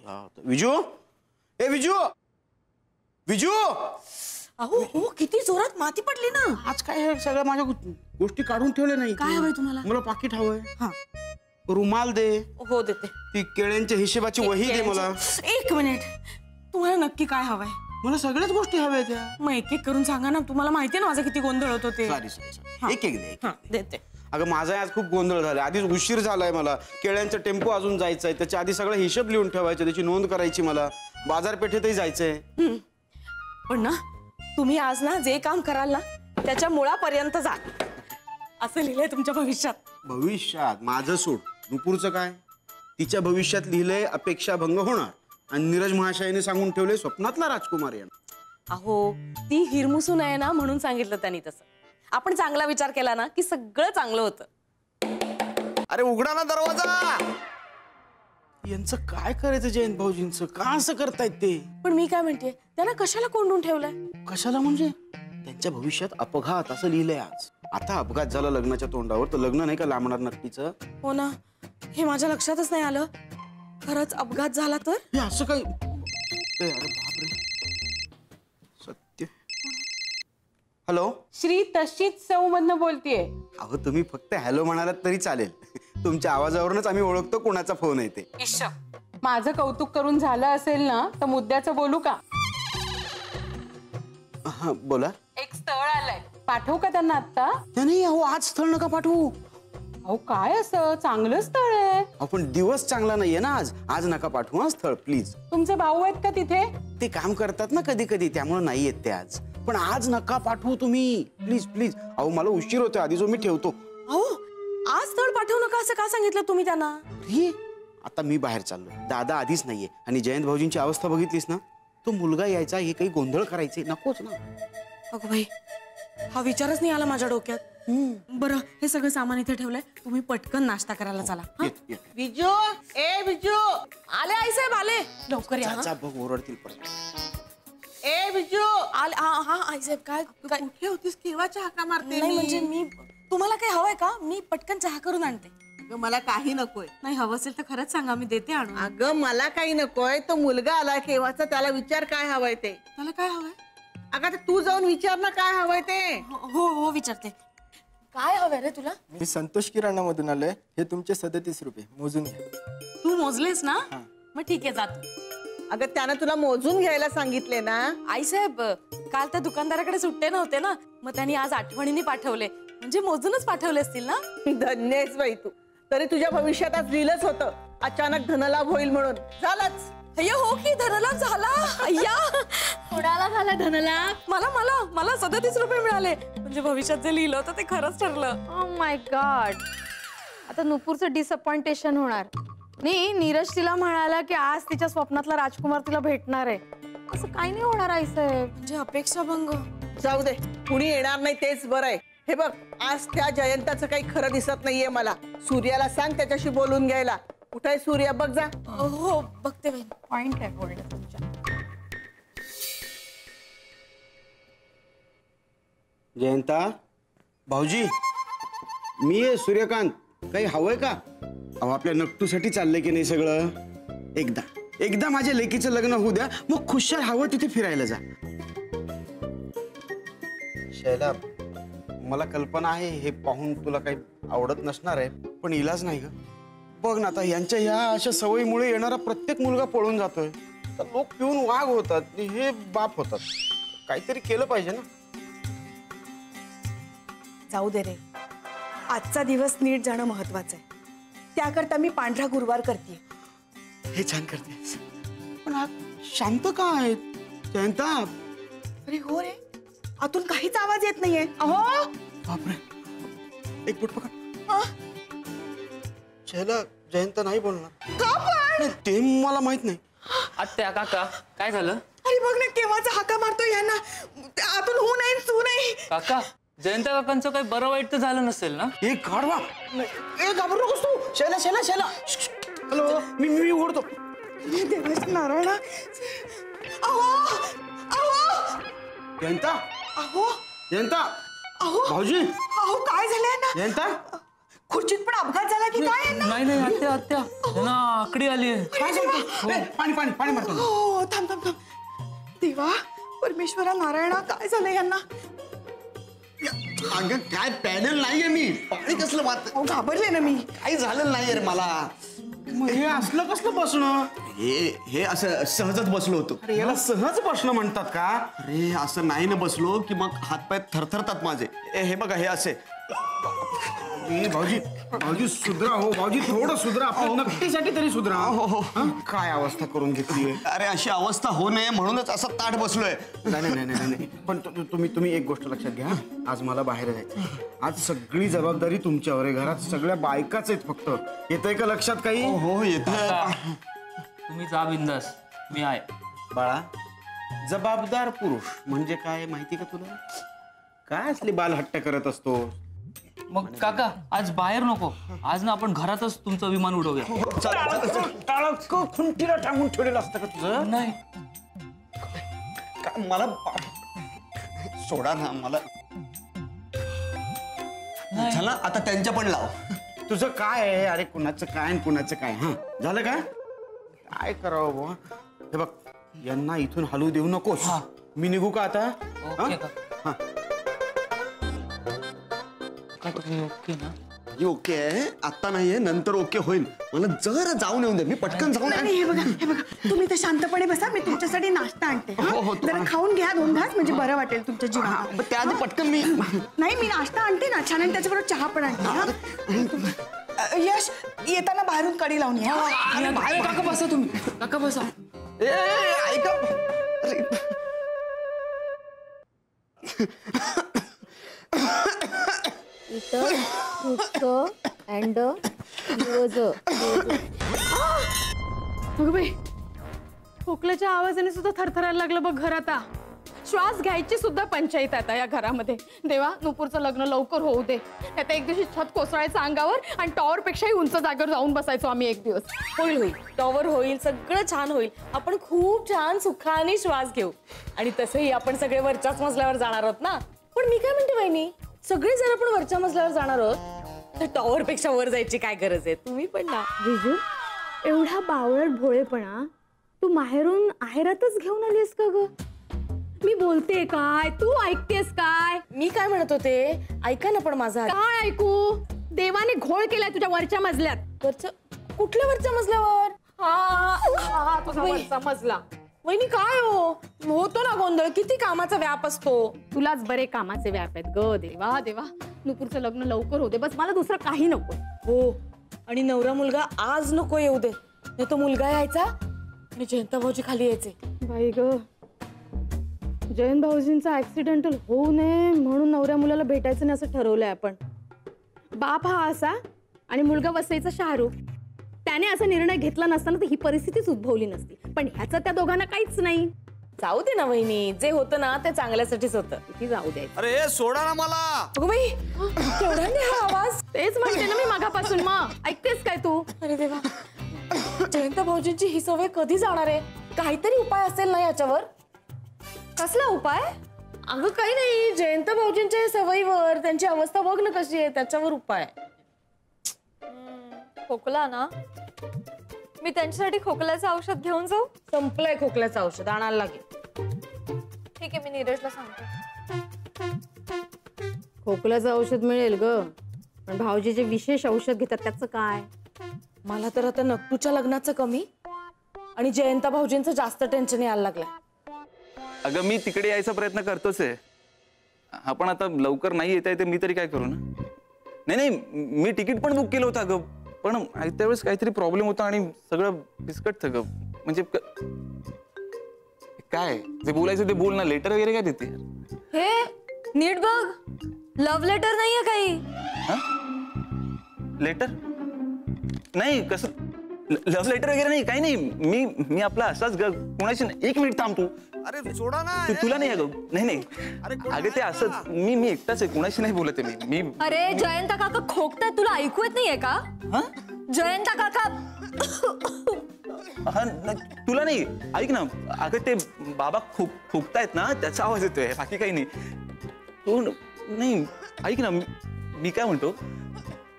विजू, ए विजू, विजू. अहो हो, किती जोरात माती पडली ना. आज काय सगळ्या माझ्या गोष्टी काढून ठेवले नाही. काय हवंय तुम्हाला? मला पाकिट हवंय. हा, रुमाल दे. हो देते. ती केळ्यांच्या हिशेबाची वही दे मला. एक मिनिट, तुम्हाला नक्की काय हवंय? मला सगळ्याच गोष्टी हव्या त्या. मग एक एक करून सांगा ना. तुम्हाला माहितीये ना माझा किती गोंधळ होतो ते. सॉरी एक एक दे. देते. अगं माझा आज खूप गोंधळ झाला. आधीच उशीर झालाय मला. केळ्यांचा टेम्पो अजून जायचंय. त्याच्या आधी सगळं हिशोब लिहून ठेवायचं, त्याची नोंद करायची. मला बाजारपेठेतही जायचंय. पण ना तुम्ही आज ना जे काम कराल ना त्याच्या मुळापर्यंत जा असं लिहिलंय तुमच्या भविष्यात. भविष्यात माझं सोड. नुपूरचं काय? तिच्या भविष्यात लिहिलंय अपेक्षा भंग होणार. आणि नीरज महाशयाने सांगून ठेवले स्वप्नातला राजकुमार यांना. अहो ती हिरमुसून आहे ना म्हणून सांगितलं त्यांनी तसं. आपण चांगला विचार केला ना की सगळं चांगलं होतं. अरे उघडा ना दरवाजा. यांचं काय करायचं जयंत भाऊजींचं? का असं करतायत ते? पण मी काय म्हणते, त्यांना कशाला कोंडून ठेवलंय? कशाला म्हणजे? त्यांच्या भविष्यात अपघात असं लिहिलंय आज. आता अपघात झाला लग्नाच्या तोंडावर तर लग्न नाही का लांबणार नक्कीचं? हो ना, हे माझ्या लक्षातच नाही आलं. खरंच अपघात झाला तर? हे असं काही. अरे बापरे, सत्य. हॅलो, श्री तशीच सौमधनं बोलतीये. अहो तुम्ही फक्त हॅलो म्हणालात तरी चालेल. तुमच्या आवाजावरूनच आम्ही ओळखतो कोणाचा फोन आहे ते. माझं कौतुक करून झालं असेल ना तर मुद्द्याचं बोलू का? हा बोला. एक स्थळ आलंय, पाठवू का त्यांना आता? नाही अहो आज स्थळ नका पाठवू. अहो काय असं चांगलं स्थळ आहे. आपण दिवस चांगला नाहीये ना आज. आज नका पाठवू हा स्थळ प्लीज. तुमचे भाऊ आहेत का तिथे? ते काम करतात ना कधी कधी, त्यामुळे नाही येत ते आज. पण आज नका पाठवू तुम्ही प्लीज प्लीज. अहो मला उशीर होतोय, आधी जो मी ठेवतो. अहो आज स्थळ पाठवू नका असं का सांगितलं तुम्ही त्यांना? आता मी बाहेर चाललो. दादा आधीच नाहीये. आणि जयंत भाऊजींची अवस्था बघितलीस ना. तो मुलगा यायचा, हे काही गोंधळ करायचे नकोच ना. अगं बाई, हा विचारच नाही आला माझ्या डोक्यात. बरं हे सगळं सामान इथे ठेवलंय, तुम्ही पटकन नाश्ता करायला चला. विजू, ए विजू. आले आईसाहेब आले, लवकर या. बघ ओरडतील परत. ए विजू आले. हा हा आईसाहेब काय कुठे होतीस? केव्हाच्या हाका मारते? नाही म्हणजे मी, तुम्हाला काही हवंय का? मी पटकन चहा करून आणते. अगं मला काही नकोय. नाही हवं असेल तर खरंच सांगा, मी देते आणून. अगं मला काही नकोय. तो मुलगा आला केव्हाचा, त्याला विचार काय हवंय ते. त्याला काय हवंय? अगं तू जाऊन विचार ना काय हवंय ते. हो हो विचारते. काय हवंय रे तुला? मी संतोष किराणामधून आलोय. हे तुमचे 37 रुपये मोजून घ्या. तू मोजलेस ना? मग ठीक आहे जातो. अगं त्यानं तुला मोजून घ्यायला सांगितले ना. आईसाहेब काल त्या दुकानदाराकडे सुट्टे नव्हते ना, मग त्यांनी आज आठवणीने पाठवले. म्हणजे मोजूनच पाठवले असतील ना. धन्यच बाई तू. तरी तुझ्या भविष्यात आज लिहिलंच होतं अचानक धनलाभ होईल म्हणून. झालंच. अय्या हो की धनलाभ झाला. अय्या कोणाला झाला धनलाभ? मला मला मला 37 रुपये मिळाले. म्हणजे भविष्यात जे लिहिलं होतं ते खरंच ठरलं. Oh my God. आता नुपूरचं डिसअपॉइंटेशन होणार. नाही नीरज तिला म्हणाला की आज तिच्या स्वप्नातला राजकुमार तिला भेटणार आहे. असं काही नाही होणार आईसाहेब. म्हणजे अपेक्षा भंग. जाऊ दे, कुणी येणार नाही तेच बरं आहे. हे बघ आज त्या जयंताचं काही खरं दिसत नाहीये मला. सूर्याला सांग त्याच्याशी बोलून घ्यायला. कुठे सूर्या बघ जा. हो बघते बाई. पॉइंट आहे बोलणं तुमच्या. जयंता भाऊजी, मी आहे सूर्यकांत. काही हवंय का? अहो आपल्या नक्तूसाठी चाललंय की नाही सगळं. एकदा एकदा माझ्या लेकीचं लग्न होऊ द्या, मग खुशाल हवं तिथे फिरायला जा. शैला, मला कल्पना आहे हे पाहून तुला काही आवडत नसणार आहे, पण इलाज नाही ग. बघ ना आता यांच्या ह्या अशा सवयीमुळे येणारा प्रत्येक मुलगा पळून जातोय. तर लोक पिऊन वाघ होतात, हे बाप होतात. काहीतरी केलं पाहिजे ना. जाऊ दे रे, आजचा दिवस नीट जाणं महत्वाचं आहे. त्याकरता मी पांढरा गुरुवार करते. हे छान करतेस, पण आज शांत का आहेत जयंता? अरे हो रे, आतून काहीच आवाज येत नाहीये. अहो बापरे, एक फुट पकड. शैला, जयंत नाही बोलणार का पण? ते मला माहित नाही. आत्या काका काय झालं? अरे बघ ना केव्हाचा हाका मारतोय यांना. आतून हो नाही तू नाही. काका जयंत काकांचं काही बरं वाईट तर झालं नसेल ना? एक गाढवा, ए घाबरू नकोस तू. शैला शैला शैला, हॅलो, मी ओढतो. देवाच्या नारायणा. अहो अहो जयंता, अहो जयंता, अहो भाऊजी, अहो काय झालंय ना? जयंता, खुर्चीत पण अपघात झाला की काय नाही नाही आत्या आत्या ना आकडी आली आहे. काय सांगतो? ए, पाणी पाणी पाणी मारतो. हो थांब थांब थांब देवा परमेश्वरा नारायणा काय झालं यांना अगं काय पॅनल नाहीये मी, पाणी कसलं मारत? अहो, घाबरले ना मी काही झालं नाही रे मला. मग हे असलं कसलं बसणं? हे असं सहजच बसलो होतो. अरे याला सहज बसणं म्हणतात का? अरे असं नाही ना बसलो की मग हातपाय थरथरतात माझे. हे बघा हे असे. भाऊजी भाऊजी सुधरा हो, भाऊजी थोडं सुधरा, आपल्या नक्कीसाठी तरी सुधरा. हं? काय अवस्था करून घेतली? अरे अशी अवस्था हो नये म्हणूनच असं ताठ बसलोय. नाही नाही नाही नाही पण तुम्ही एक गोष्ट लक्षात घ्या, आज मला बाहेर जायचं. आज सगळी जबाबदारी तुमच्यावर आहे. घरात सगळ्या बायकाच आहेत फक्त. येतंय का लक्षात काही? हो येत. तुम्ही जा बिंदास, मी आहे. बाळा, जबाबदार पुरुष म्हणजे काय माहिती का तुला? काय असली बालहट्ट करत असतो? मग काका आज बाहेर नको, आज ना आपण घरातच तुमचं विमान उडवूया. खुंटीला टांगून ठेवलेलं असतं का तुझं? नाही मला सोडा ना मला. झालं आता त्यांच्या पण लाव. तुझं काय आहे? अरे कुणाचं काय आणि कुणाचं काय? हा झालं का? काय करावं बुवा? हे बघ, यांना इथून हलवू देऊ नकोस. मी निघू का आता? ओके का? हा का तुम्ही ओके ना? ओके आहे आता नाहीये, नंतर ओके होईल. मला जरा जाऊन येऊन दे, मी पटकन जाऊन. नाही, हे बघा तुम्ही तर शांतपणे बसा, मी तुमच्यासाठी नाश्ता आणते हं? हो, हो, जरा खाऊन घ्या 2 घास, म्हणजे बरं वाटेल तुमच्या जीवाला. त्याआधी पटकन मी. नाही मी नाश्ता आणते ना छान, आणि त्याच्याबरोबर चहा पण आणते हं? यश येताना बाहेरून कडी लावून या. अरे बाहेर काका बसा, तुम्ही काका बसा. ऐका. अँड अगं बाई, खोकल्याच्या आवाजाने सुद्धा थरथरायला लागलं बघ घर आता. श्वास घ्यायची सुद्धा पंचायत आता या घरामध्ये. देवा, नुपूरचं लग्न लवकर होऊ दे. आता एक दिवशी छत कोसळायचं अंगावर आणि टॉवर पेक्षाही उंच जागेवर जाऊन बसायचो आम्ही एक दिवस. होईल होईल, टॉवर होईल, सगळं छान होईल. आपण खूप छान सुखाने श्वास घेऊ. आणि तसंही आपण सगळे वरच्याच मजल्यावर जाणार आहोत ना. पण मी काय म्हणते वहिनी, सगळे जर आपण वरच्या मजल्यावर जाणार आहोत तर टॉवर पेक्षा वर जायची काय गरज आहे? तुम्ही पण ना. विजू, एवढा बावळट भोळेपणा तू माहेरून आहेरातच घेऊन आलीस का ग? मी बोलते काय, तू ऐकतेस काय? मी काय म्हणत होते, ऐका ना पण माझा. काय ऐकू? देवाने घोळ केलाय तुझ्या वरच्या मजल्यात. कुठल्या वरच्या मजल्यावर? हा, तुझा वरचा मजला. वहिनी काय होतो ना गोंधळ, किती कामाचा व्याप असतो. तुलाच बरे कामाचे व्याप आहेत ग. देवा देवा, नुपूरचं लग्न लवकर होते बस, मला दुसरं काही नको. हो, आणि नवरा मुलगा आज नको येऊ दे, नाही तो मुलगा यायचा आणि जयंता भाऊजी खाली यायचे. बाई ग, जयंत भाऊजींचा ऍक्सिडेंटल होऊ नये म्हणून नवऱ्या मुलाला भेटायचं नाही असं ठरवलंय आपण. बाप हा असा आणि मुलगा वसईचा शाहरुख. त्याने असा निर्णय घेतला नसताना तर ही परिस्थितीच उद्भवली नसती. पण ह्याचं त्या दोघांना काहीच नाही. जाऊ दे ना वहिनी, जे होतं ना ते चांगल्यासाठीच होतं. किती जाऊ दे. अरे सोडा ना मला. अगं बाई, केवढ्याने हा आवाज? तेच म्हणते ना मी मागापासून. मग ऐकतेस काय तू? अरे देवा, जयंत भाऊजींची ही सवय कधी जाणार आहे? काहीतरी उपाय असेल ना याच्यावर? कसला उपाय? अगं काही नाही, जयंत भाऊजींच्या सवयीवर, त्यांची अवस्था बघ ना कशी आहे, त्याच्यावर उपाय. खोकला ना, मी त्यांच्यासाठी खोकल्याचं औषध घेऊन जाऊ? संपलंय खोकल्याचं औषध, आणायला लागेल. ठीक आहे, मी नीरजला सांगते. खोकल्याचं औषध मिळेल ग, पण भाऊजी जे विशेष औषध घेतात त्याचं काय? मला तर आता नक्कूच्या लग्नाचं कमी आणि जयंता भाऊजींचं जास्त टेन्शन यायला लागलंय. अगं मी तिकडे यायचा प्रयत्न करतोच आहे. आपण आता लवकर नाही येता येते, मी तरी काय करू ना. नाही मी तिकीट पण बुक केलं होतं अगं, पण त्यावेळेस काहीतरी प्रॉब्लेम होता आणि सगळं बिस्कट ग. म्हणजे काय जे बोलायचं ते बोल ना. लेटर वगैरे काय देते? हे नीट बघ, लव्ह लेटर नाहीये काही. लेटर नाही, कसं लव्ह लेटर वगैरे नाही, काही नाही. मी आपला असाच ग, कोणाशी. एक मिनिट थांब तू. अरे सोडा ना. तुला नाही अगं. नाही अगं ते असंच, मी एकटाच आहे, कोणाशी नाही बोलत आहे मी. अरे जयंत काका खोकताय, तुला ऐकू येत नाहीये का? जयंत काका. तुला नाही, ऐक ना. अगं ते बाबा खोकतायत ना, त्याचा आवाज येतोय, बाकी काही नाही. तू नाही, ऐक ना, मी काय म्हणतो,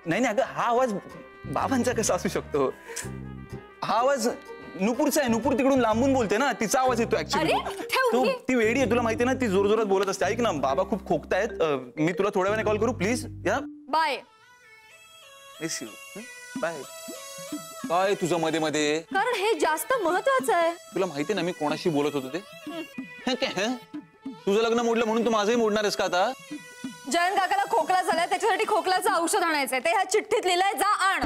नाही नाही, अगं हा आवाज बाबांचा कसा असू शकतो? हा आवाज नुपूरचा आहे. नुपूर तिकडून लांबून बोलते ना, तिचा आवाज येतो ऍक्च्युअली. अरे, ठेवून घे. ती वेडी आहे, तुला माहिती आहे ना, ती जोर जोरात बोलत असते. ऐक ना, बाबा खूप खोकतायत. मी तुला थोड्या वेळाने कॉल करू प्लीज. या बाय. Miss you. बाय. काय तुझं मध्ये मध्ये? कारण हे जास्त महत्वाचं आहे. तुला माहिती ना मी कोणाशी बोलत होतो ते? हे काय, हं? तुझं लग्न मोडलं म्हणून तू माझंही मोडणार आहेस का आता? जयंत काकाला खोकला झालाय, त्याच्यासाठी खोकल्याचं औषध आणायचंय. ते ह्या चिठ्ठीत लिहिलंय, जा आण.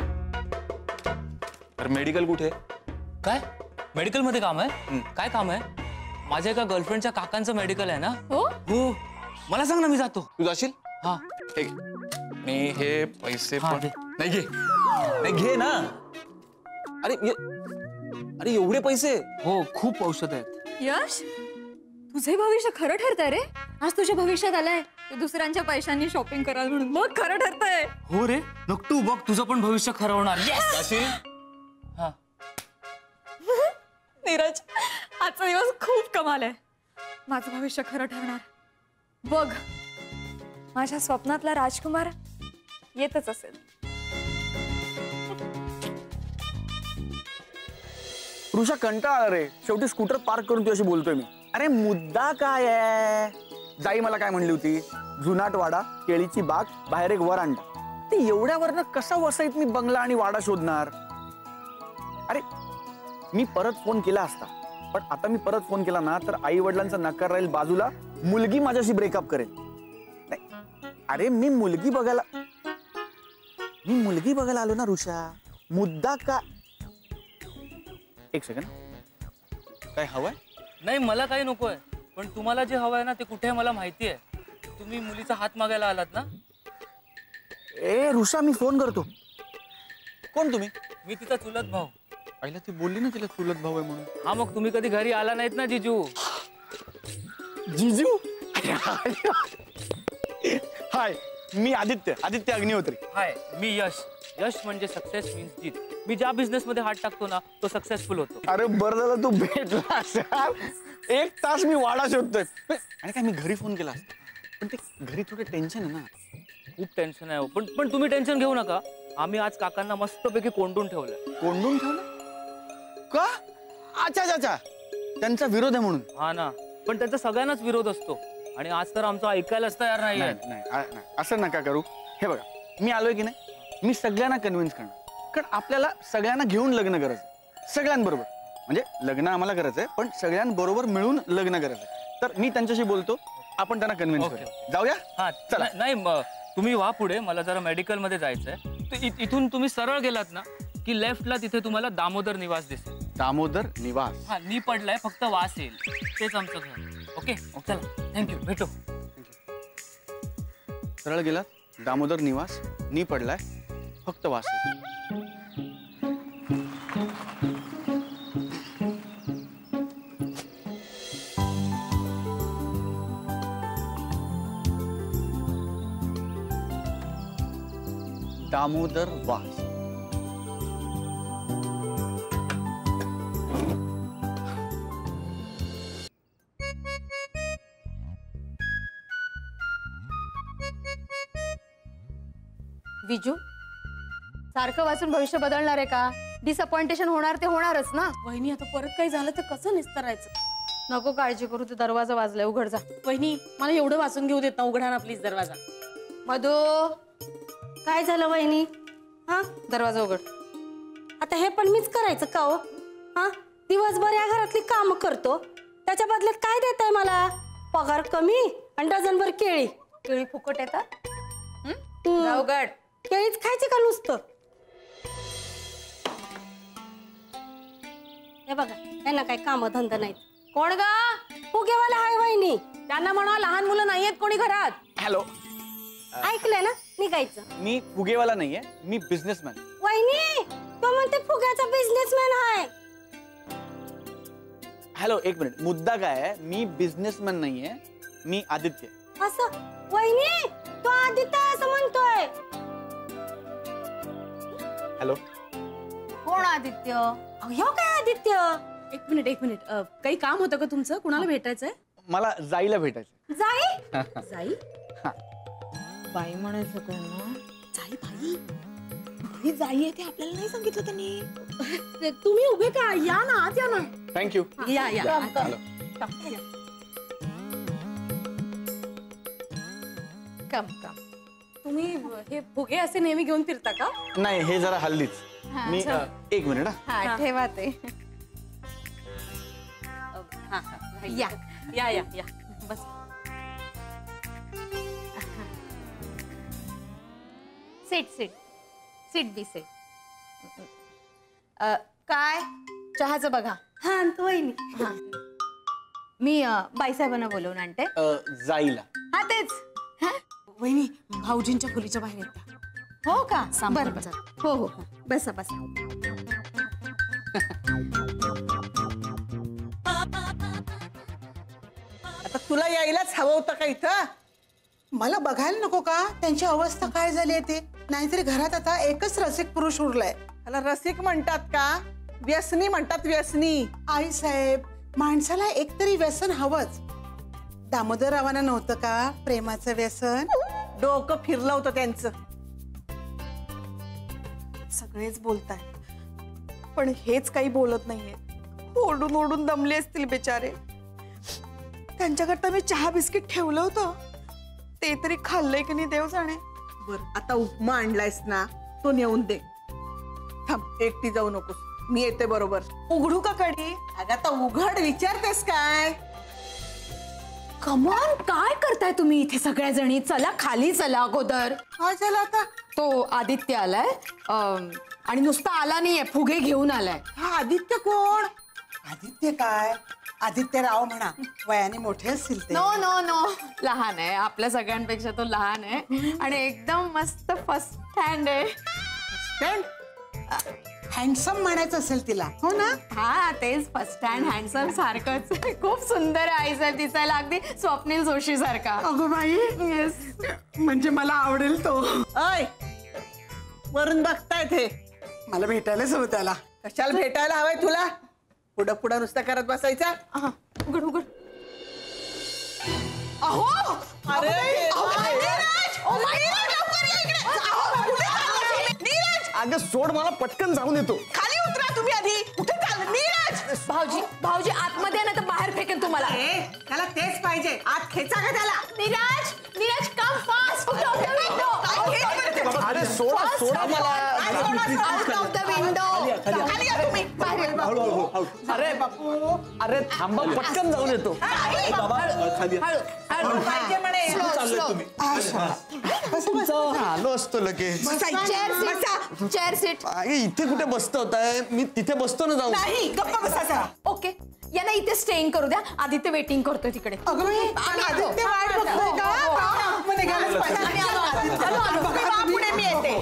तर मेडिकल कुठे? काय मेडिकल मध्ये काम आहे? काय काम आहे? माझ्या एका गर्लफ्रेंडच्या काकांचं मेडिकल आहे ना. हो हो, मला सांग ना, मी जातो. तू जाशील? हा हे घे. मी हे पैसे हा, पण दे. नाही घे. नाही घे ना. अरे एवढे पैसे? हो, खूप औषध आहेत. यश, तुझे भविष्य खरं ठरतंय रे. आज तुझ्या भविष्यात आलाय तू दुसऱ्यांच्या पैशांनी शॉपिंग कराल म्हणून. मग खरं ठरतंय. हो रे, मग तू बघ, तुझं पण भविष्य खरं होणार. Yes! जाशील? हा. नीरज, आजचा दिवस खूप कमाल आहे. माझं भविष्य खरं ठरणार. बघ, माझ्या स्वप्नातला राजकुमार येतच असेल. ऋषा कंटाळा रे, शेवटी स्कूटर पार्क करून तुझ्याशी बोलतोय मी. अरे मुद्दा काय आहे? जाई मला काय म्हणली होती, जुनाट वाडा, केळीची बाग, बाहेर एक वरांडा. ते एवढ्यावरनं कसा वसईत मी बंगला आणि वाडा शोधणार? अरे मी परत फोन केला असता, पण आता मी परत फोन केला ना तर आई वडिलांचा नकार राहील बाजूला, मुलगी माझ्याशी ब्रेकअप करेल. नाही, अरे मी मुलगी बघायला आलो ना ऋषा. मुद्दा का? एक सेकंड, काय हवंय? नाही, मला काही नकोय, पण तुम्हाला जे हवंय ना ते कुठे आहे मला माहिती आहे. तुम्ही मुलीचा हात मागायला आलात ना. ए ऋषा, मी फोन करतो. कोण तुम्ही? मी तिचा चुलत भाऊ. आईला ती बोलली ना तिला चुलत भाऊ आहे म्हणून. हा, मग तुम्ही कधी घरी आला नाहीत ना जिजू. जिजू? हाय, मी आदित्य अग्निहोत्री. हाय, मी यश. यश म्हणजे सक्सेस मीन्स जीत. मी ज्या बिझनेस मध्ये हात टाकतो ना तो सक्सेसफुल होतो. अरे बरं झालं तू भेटलास यार. 1 तास मी वाडा शोधतोय. आणि काय, मी घरी फोन केला असता, पण ते घरी थोडं टेन्शन आहे ना. खूप टेन्शन आहे. पण तुम्ही टेन्शन घेऊ नका. आम्ही आज काकांना मस्तपैकी कोंडून ठेवलंय. कोंडून ठेवलं का? अच्छा, त्यांचा विरोध आहे म्हणून. हा ना, पण त्यांचा सगळ्यांनाच विरोध असतो आणि आज तर आमचा ऐकायलाच तयार नाही. नाही, असं नका करू. हे बघा, मी आलोय की नाही, मी सगळ्यांना कन्व्हिन्स करणार. कारण आपल्याला सगळ्यांना घेऊन लग्न करायचं, सगळ्यांबरोबर. म्हणजे लग्न आम्हाला करायचंय, पण सगळ्यांबरोबर मिळून लग्न करायचंय. तर मी त्यांच्याशी बोलतो, आपण त्यांना कन्व्हिन्स ओके. करू. जाऊया? हा, चला. नाही, तुम्ही वा पुढे, मला जरा मेडिकल मध्ये जायचंय. इथून तुम्ही सरळ गेलात ना की लेफ्टला तिथे तुम्हाला दामोदर निवास दिसेल. दामोदर निवास? हा, नी पडलाय, फक्त वास येईल. तेच आमचं घर. ओके, चला, थँक्यू, भेटू. सरळ गेला, दामोदर निवास, नी पडलाय, फक्त वास. दामोदर वास. विजू, सारखं वाचून भविष्य बदलणार आहे का? डिसअपॉइंटेशन होणार ते होणारच ना. वहिनी, आता परत काही झालं तर कसं निस्तरायचं? नको काळजी करू, ते दरवाजा वाजलाय, उघड जा. वहिनी, मला एवढं वाचून घेऊ देत ना, उघडा ना प्लीज दरवाजा. मधू, काय झालं वहिनी? हा, दरवाजा उघड. आता हे पण मीच करायचं का हो? हा, दिवसभर या घरातली काम करतो, त्याच्या बदल्यात काय देताय मला? पगार कमी आणि डझनभर केळी. केळी फुकट येतात? जा उघड. केळीच खायची का नुसतं? हे बघा, त्यांना काय काम धंदा नाहीत. कोण गा? फुगेवाला हाय वहिनी. त्यांना म्हणा लहान मुलं नाहीयेत कोणी घरात. हॅलो, ऐकलंय ना, निघायचं. मी फुगेवाला नाहीये, मी बिझनेसमॅन. वहिनी, तो म्हणते फुग्याचा बिझनेसमॅन आहे. हॅलो, एक मिनिट, मुद्दा काय आहे? मी बिझनेसमॅन नाहीये, मी आदित्य. असं? वहिनी, तो आदित्य असं म्हणतोय. हॅलो, कोण आदित्य? ह्यो काय आदित्य? एक मिनिट, काही काम होतं का तुमचं? कुणाला भेटायचंय? मला जाईला भेटायचं. जाई? जाई? बाई म्हणायचं कोण? जाई बाई? ही जाई आहे ते आपल्याला नाही सांगितलं त्यांनी. तुम्ही उभे का, या ना आत या ना. थँक्यू. या या कम कम. तुम्ही हे फुगे असे नेहमी घेऊन फिरता का? नाही, हे जरा हल्लीच. मी एक मिनिट हा ठेवा ते. या या या या बस. सीट सीट सीट बी सीट. काय चहाचं बघा. हा आणतो वहिनी. हा मी बाईसाहेबांना बोलवून आणते. जाईला. हा तेच. हा? वहिनी भाऊजींच्या खोलीच्या बाहेर येतात. हो का? सांभाळून बरं जा. हो हो हो. बसा बसा. आता तुला यायलाच हवं होतं का इथं? मला बघायला नको का त्यांची अवस्था काय झाली आहे ते? नाहीतरी घरात आता एकच रसिक पुरुष उरलाय. त्याला रसिक म्हणतात का? व्यसनी म्हणतात, व्यसनी. आई साहेब, माणसाला एकतरी व्यसन हवंच. दामोदररावांना नव्हतं का प्रेमाचं व्यसन? डोकं फिरलं होतं त्यांचं. सगळेच बोलताय पण हेच काही बोलत नाहीये. ओरडून ओरडून दमले असतील बेचारे. त्यांच्याकरता मी चहा बिस्किट ठेवलं होतं, ते तरी खाल्लंय की नाही देव जाणे. बर, आता उपमा आणलायस ना, तो नेऊन दे. थांब, एकटी जाऊ नकोस, मी येते बरोबर. उघडू का कडी? अगं आता उघड, विचारतेस काय? कमॉन, काय करताय तुम्ही इथे सगळ्या जणी? चला खाली चला अगोदर. काय झालं आता? तो आदित्य आलाय आणि नुसता आला नाहीये, फुगे घेऊन आलाय. हा आदित्य कोण? आदित्य काय? आदित्य राव म्हणा, वयाने मोठे असतील ते. नो नो नो, लहान आहे, आपल्या सगळ्यांपेक्षा तो लहान आहे आणि एकदम मस्त फर्स्ट हँड आहे. हँडसम म्हणायचं असेल तिला, हो ना? हा तेच, फर्स्ट हँड हँडसम सारखंच. खूप सुंदर आहे आईसाहेब, दिसायला अगदी स्वप्नील जोशी सारखा. अगं बाई, येस. म्हणजे मला आवडेल तो. अय, वरून बघतायत हे. मला भेटायलाच हवं त्याला. कशाला भेटायला हवंय तुला? पुढं पुढं नुसतं करत बसायचा? उघड उघड. अहो, अरे अगं सोड, मला पटकन जाऊन येतो. खाली उतरा तुम्ही आधी. कुठे चाललं नीरज? भाऊजी भाऊजी आतमध्ये ना तर बाहेर फेकेन तुम्हाला. त्याला तेच पाहिजे, आत खेचा का त्याला? Neeraj Neeraj come fast out of the window. अरे सोडा सोडा मला. Out of the window. खाली या तुम्ही. अरे बापू, अरे थांबा, पटकन जाऊन येतो. पाहिजे म्हणे. आलो असतो लगेच. Chair seat. इथे कुठे बसतो होताय? मी तिथे बसतो ना जाऊन. नाही, गप्पा बसायचा. ओके, यांना इथे स्टेइंग करू द्या. आदित्य वेटिंग करतोय तिकडे. अगं बाई, आदित्य वाट बघतोय का? मग निघायलाच पाहिजे. पुढे मी येते.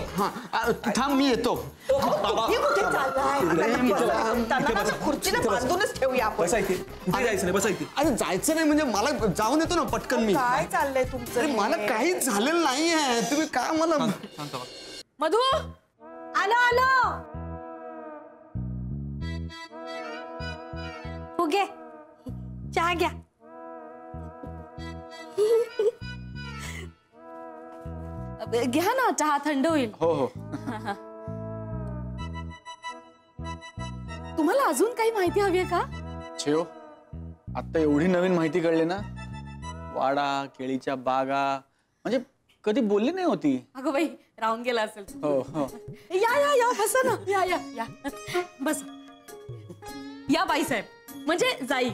थांब, मी येतो. कुठे चाललाय? खुर्चीला बांधूनच ठेवूया आपण. कुठे जायचं नाही, बसा इथे. अरे जायचं नाही म्हणजे मला जाऊन येतो ना पटकन मी. काय चाललंय तुमचं? अरे मला काहीच झालेलं नाहीये, तुम्ही काय मला. मधू आलो आलो. फुगे चहा घ्या. घ्या ना, चहा थंड होईल. हो हो. तुम्हाला अजून काही माहिती हवी आहे का? छेव, आता एवढी नवीन माहिती कळली ना. वाडा, केळीच्या बागा, म्हणजे कधी बोलली नाही होती. अगं बाई, राहून गेला असेल. हो हो. या या या, बसा ना. या या या बस. या बाईसाहेब, म्हणजे जाई.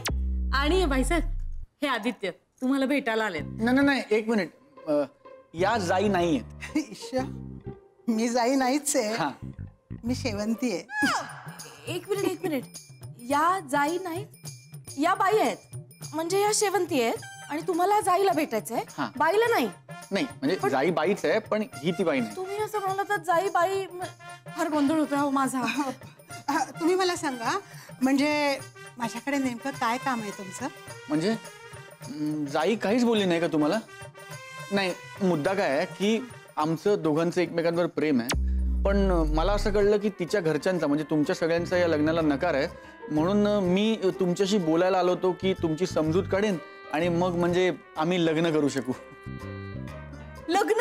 आणि बाईसाहेब, हे आदित्य तुम्हाला भेटायला आले. नाही नाही, एक मिनिट. या जाई नाही आहेत. ईश्या, मी जाई नाहीच आहे. हा, मी शेवंती आहे. एक मिनिट. या जाई नाही, या बाई आहेत, म्हणजे या शेवंती आहेत आणि तुम्हाला जाईला भेटायचंय. हा. बाईला नाही. नाही म्हणजे जाई बाईच आहे, पण ही ती बाई नाही. तुम्ही असं म्हणाला तर जाई बाई, फार गोंधळ होता हो माझा. तुम्ही मला सांगा, म्हणजे माझ्याकडे नेमकं काय काम आहे तुमचं? म्हणजे जाई काहीच बोलली नाही का तुम्हाला? नाही, मुद्दा काय आहे की आमचं दोघांचं एकमेकांवर प्रेम आहे, पण मला असं कळलं की तिच्या घरच्यांचा म्हणजे तुमच्या सगळ्यांचा या लग्नाला नकार आहे, म्हणून मी तुमच्याशी बोलायला आलो होतो की तुमची समजूत काढेन आणि मग म्हणजे आम्ही लग्न करू शकू. लग्न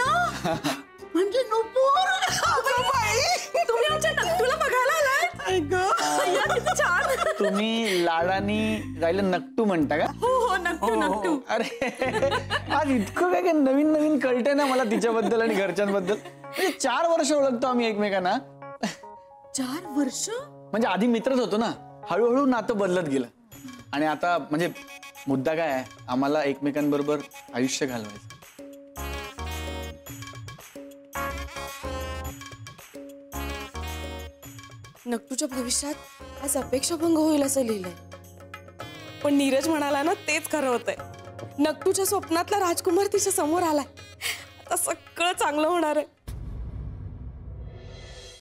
म्हणजे नुपूर. तुम्ही लाडानी गायला नकटू म्हणता का? हो हो नक्की नक्की. अरे आज इतकं काय काय नवीन नवीन कळतंय ना मला तिच्याबद्दल आणि घरच्यांबद्दल. म्हणजे 4 वर्ष ओळखतो आम्ही एकमेकांना. 4 वर्ष? म्हणजे आधी मित्रच होतो ना, हळूहळू नातं बदलत गेलं. आणि आता म्हणजे मुद्दा काय आहे, आम्हाला एकमेकांबरोबर आयुष्य घालवायचं. नकटूच्या भविष्यात आज अपेक्षाभंग होईल असं लिहिलंय. पण नीरज म्हणाला ना तेच खरं होतंय. नकटूच्या स्वप्नातला राजकुमार तिच्या समोर आलाय. आता सगळं चांगलं होणार आहे.